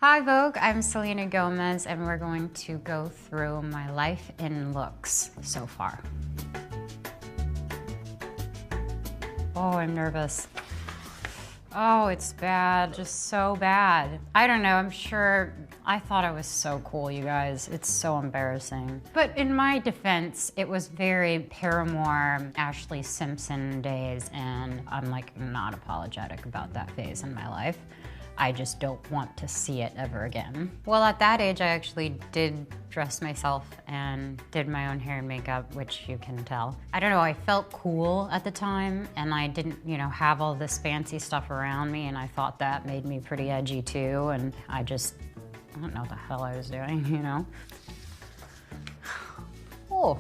Hi Vogue, I'm Seleena Gomez and we're going to go through my life in looks so far. Oh, I'm nervous. Oh, it's bad, just so bad. I don't know, I'm sure, I thought I was so cool, you guys. It's so embarrassing. But in my defense, it was very Paramore, Ashley Simpson days, and I'm like not apologetic about that phase in my life. I just don't want to see it ever again. Well, at that age, I actually did dress myself and did my own hair and makeup, which you can tell. I don't know, I felt cool at the time, and I didn't, have all this fancy stuff around me, and I thought that made me pretty edgy too, and I don't know what the hell I was doing, Oh,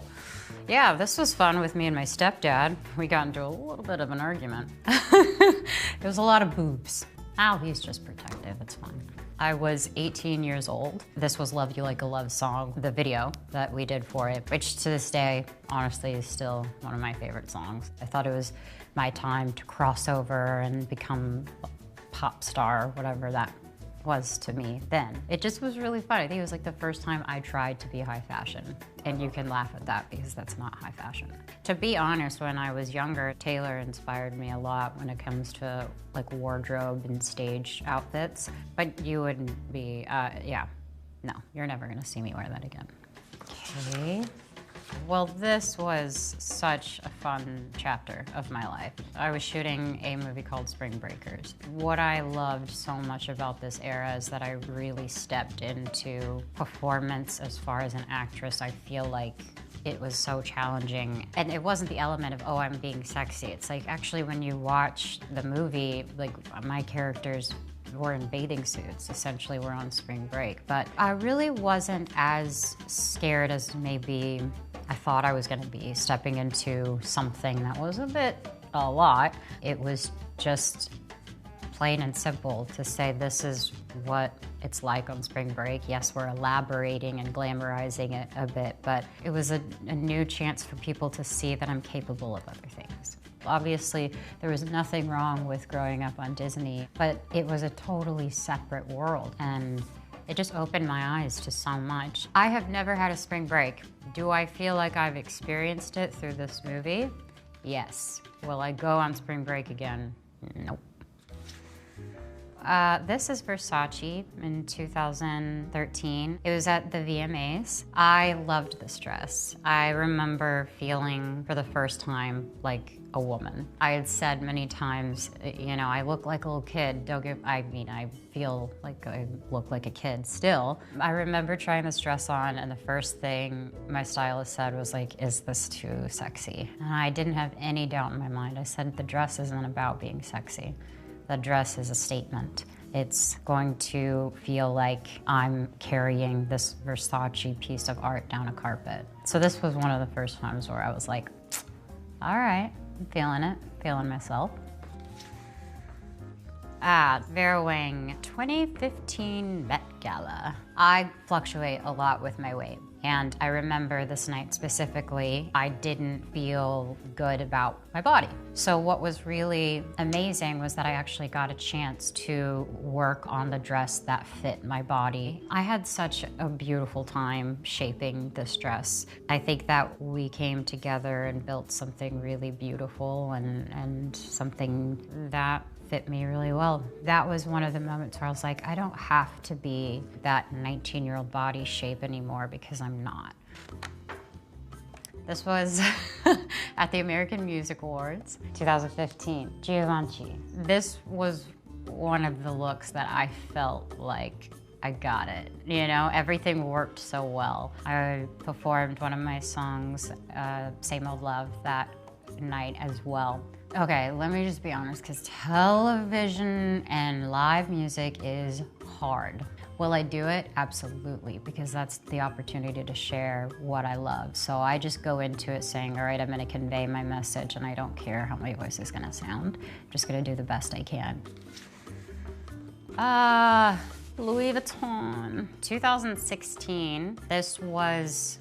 yeah, this was fun with me and my stepdad. We got into a little bit of an argument. There was a lot of boobs. Oh, he's just protective, it's fine. I was 18 years old. This was Love You Like a Love Song, the video that we did for it, which to this day, honestly, is still one of my favorite songs. I thought it was my time to cross over and become a pop star, whatever that was to me then. It just was really fun. I think it was like the first time I tried to be high fashion. And you can laugh at that because that's not high fashion. To be honest, when I was younger, Taylor inspired me a lot when it comes to like wardrobe and stage outfits. But you wouldn't be, no, you're never gonna see me wear that again. Okay. Well, this was such a fun chapter of my life. I was shooting a movie called Spring Breakers. What I loved so much about this era is that I really stepped into performance as far as an actress. I feel like it was so challenging. And it wasn't the element of, oh, I'm being sexy. It's like, actually, when you watch the movie, like my characters were in bathing suits. Essentially, we're on spring break. But I really wasn't as scared as maybe I thought I was gonna be, stepping into something that was a lot. It was just plain and simple to say this is what it's like on spring break. Yes, we're elaborating and glamorizing it a bit, but it was a new chance for people to see that I'm capable of other things. Obviously, there was nothing wrong with growing up on Disney, but it was a totally separate world, and it just opened my eyes to so much. I have never had a spring break. Do I feel like I've experienced it through this movie? Yes. Will I go on spring break again? Nope. This is Versace in 2013. It was at the VMAs. I loved this dress. I remember feeling for the first time like a woman. I had said many times, I look like a little kid. I feel like I look like a kid still. I remember trying this dress on, and the first thing my stylist said was like, is this too sexy? And I didn't have any doubt in my mind. I said, the dress isn't about being sexy. The dress is a statement. It's going to feel like I'm carrying this Versace piece of art down a carpet. So this was one of the first times where I was like, all right, I'm feeling it, feeling myself. Vera Wang, 2015 Met Gala. I fluctuate a lot with my weight. And I remember this night specifically, I didn't feel good about my body. So what was really amazing was that I actually got a chance to work on the dress that fit my body. I had such a beautiful time shaping this dress. I think that we came together and built something really beautiful and something that fit me really well. That was one of the moments where I was like, I don't have to be that 19-year-old body shape anymore because I'm not. This was at the American Music Awards, 2015, Givenchy. This was one of the looks that I felt like I got it. Everything worked so well. I performed one of my songs, Same Old Love, that night as well. Okay, let me just be honest, because television and live music is hard. Will I do it? Absolutely, because that's the opportunity to share what I love. So I just go into it saying, all right, I'm gonna convey my message and I don't care how my voice is gonna sound. I'm just gonna do the best I can. Louis Vuitton, 2016. This was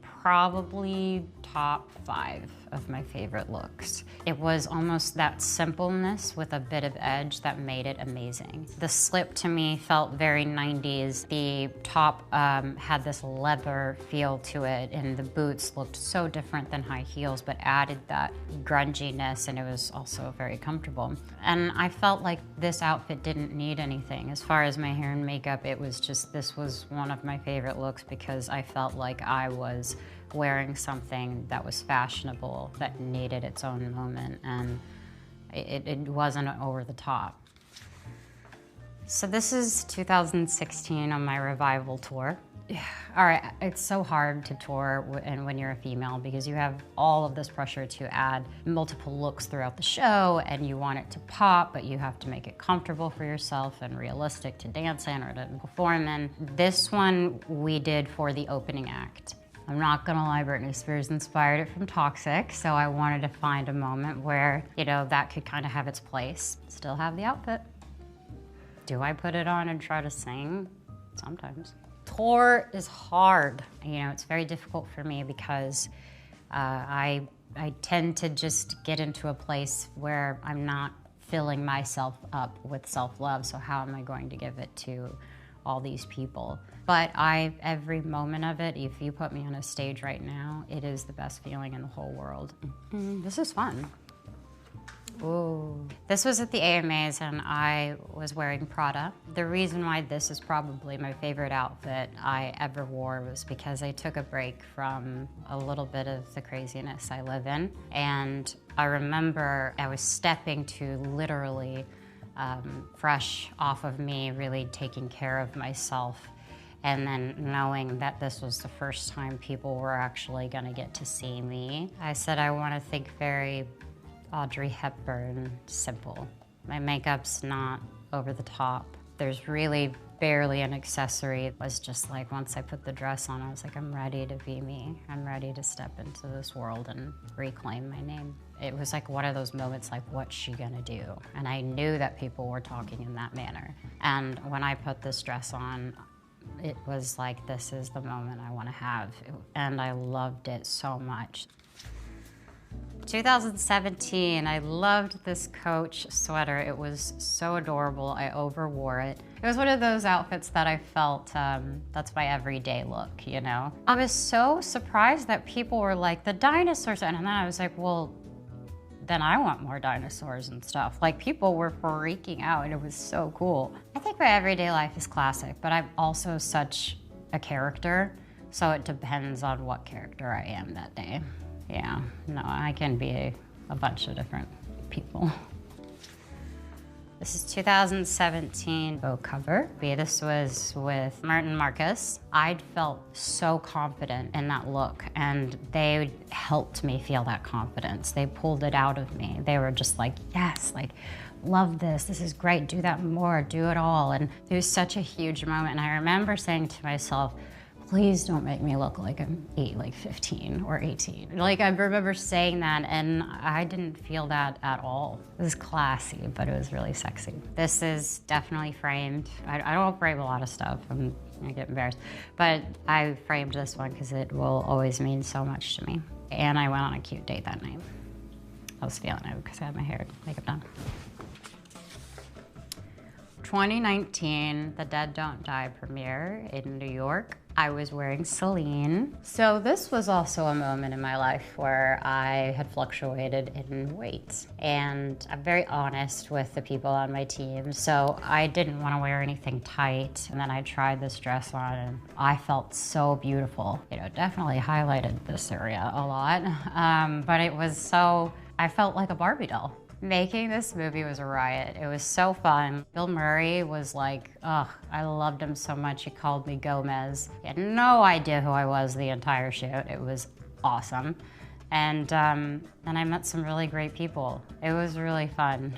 probably top 5 of my favorite looks. It was almost that simpleness with a bit of edge that made it amazing. The slip to me felt very 90s. The top had this leather feel to it, and the boots looked so different than high heels, but added that grunginess, and it was also very comfortable. And I felt like this outfit didn't need anything. As far as my hair and makeup, it was just, this was one of my favorite looks because I felt like I was wearing something that was fashionable, that needed its own moment, and it wasn't over the top. So this is 2016 on my revival tour. All right, it's so hard to tour and when you're a female because you have all of this pressure to add multiple looks throughout the show, and you want it to pop, but you have to make it comfortable for yourself and realistic to dance in or to perform in. This one we did for the opening act. I'm not gonna lie, Britney Spears inspired it from Toxic, so I wanted to find a moment where, you know, that could kind of have its place. Still have the outfit. Do I put it on and try to sing? Sometimes. Tour is hard. You know, it's very difficult for me because I tend to just get into a place where I'm not filling myself up with self-love, so how am I going to give it to all these people? But every moment of it, if you put me on a stage right now, it is the best feeling in the whole world. This is fun. Ooh. This was at the AMAs and I was wearing Prada. The reason why this is probably my favorite outfit I ever wore was because I took a break from a little bit of the craziness I live in. And I remember I was stepping to literally fresh off of me, really taking care of myself. And then knowing that this was the first time people were actually gonna get to see me. I said I wanna think very Audrey Hepburn, simple. My makeup's not over the top. There's really barely an accessory. It was just like, once I put the dress on, I was like, I'm ready to be me. I'm ready to step into this world and reclaim my name. It was like one of those moments like, what's she gonna do? And I knew that people were talking in that manner. And when I put this dress on, it was like, this is the moment I wanna have. And I loved it so much. 2017, I loved this Coach sweater. It was so adorable. I overwore it. It was one of those outfits that I felt, that's my everyday look, you know? I was so surprised that people were like, the dinosaurs, and then I was like, well, then I want more dinosaurs and stuff. Like, people were freaking out and it was so cool. I think my everyday life is classic, but I'm also such a character, so it depends on what character I am that day. Yeah, no, I can be a bunch of different people. This is 2017 Vogue cover. This was with Martin Marcus. I'd felt so confident in that look, and they helped me feel that confidence. They pulled it out of me. They were just like, yes, like, love this is great, do that more, do it all. And it was such a huge moment, and I remember saying to myself, please don't make me look like I'm 15 or 18. Like, I remember saying that, and I didn't feel that at all. It was classy, but it was really sexy. This is definitely framed. I don't frame a lot of stuff. I get embarrassed. But I framed this one because it will always mean so much to me. And I went on a cute date that night. I was feeling it because I had my hair and makeup done. 2019, The Dead Don't Die premiere in New York. I was wearing Celine. So this was also a moment in my life where I had fluctuated in weight. And I'm very honest with the people on my team, so I didn't want to wear anything tight. And then I tried this dress on and I felt so beautiful. You know, definitely highlighted this area a lot, but it was so, I felt like a Barbie doll. Making this movie was a riot. It was so fun. Bill Murray was like, ugh, I loved him so much. He called me Gomez. He had no idea who I was the entire shoot. It was awesome. And I met some really great people. It was really fun.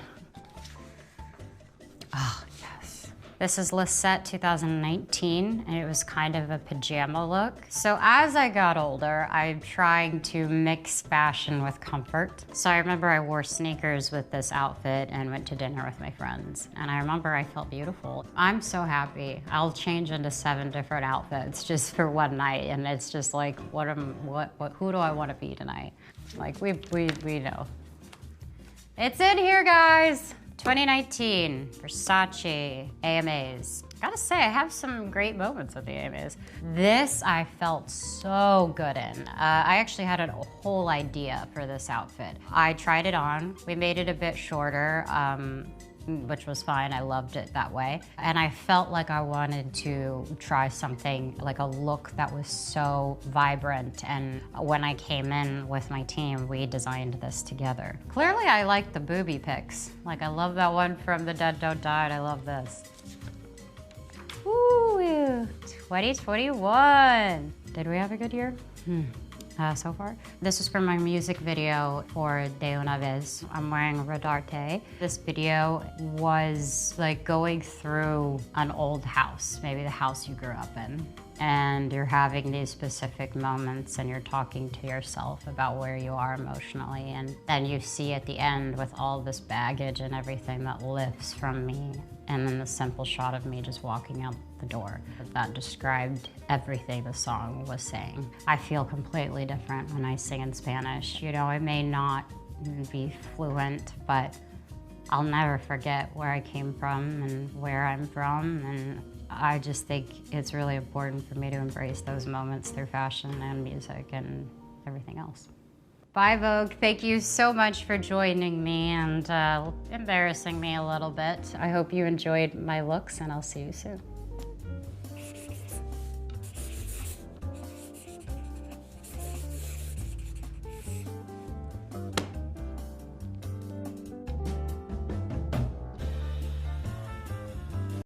Oh, yes. This is Lisette 2019, and it was kind of a pajama look. So as I got older, I'm trying to mix fashion with comfort. So I remember I wore sneakers with this outfit and went to dinner with my friends. And I remember I felt beautiful. I'm so happy. I'll change into 7 different outfits just for one night. And it's just like, who do I want to be tonight? Like, we know. It's in here, guys. 2019, Versace AMAs. Gotta say, I have some great moments at the AMAs. This I felt so good in. I actually had a whole idea for this outfit. I tried it on. We made it a bit shorter, which was fine. I loved it that way. And I felt like I wanted to try something, like a look that was so vibrant. And when I came in with my team, we designed this together. Clearly, I like the booby pics. Like, I love that one from The Dead Don't Die, and I love this. Ooh, 2021. Did we have a good year? So far. This is from my music video for De Una Vez. I'm wearing Rodarte. This video was like going through an old house, maybe the house you grew up in, and you're having these specific moments and you're talking to yourself about where you are emotionally, and then you see at the end with all this baggage and everything that lifts from me, and then the simple shot of me just walking out the door. That described everything the song was saying. I feel completely different when I sing in Spanish. You know, I may not be fluent, but I'll never forget where I came from and where I'm from, and I just think it's really important for me to embrace those moments through fashion and music and everything else. Bye, Vogue. Thank you so much for joining me and embarrassing me a little bit. I hope you enjoyed my looks, and I'll see you soon.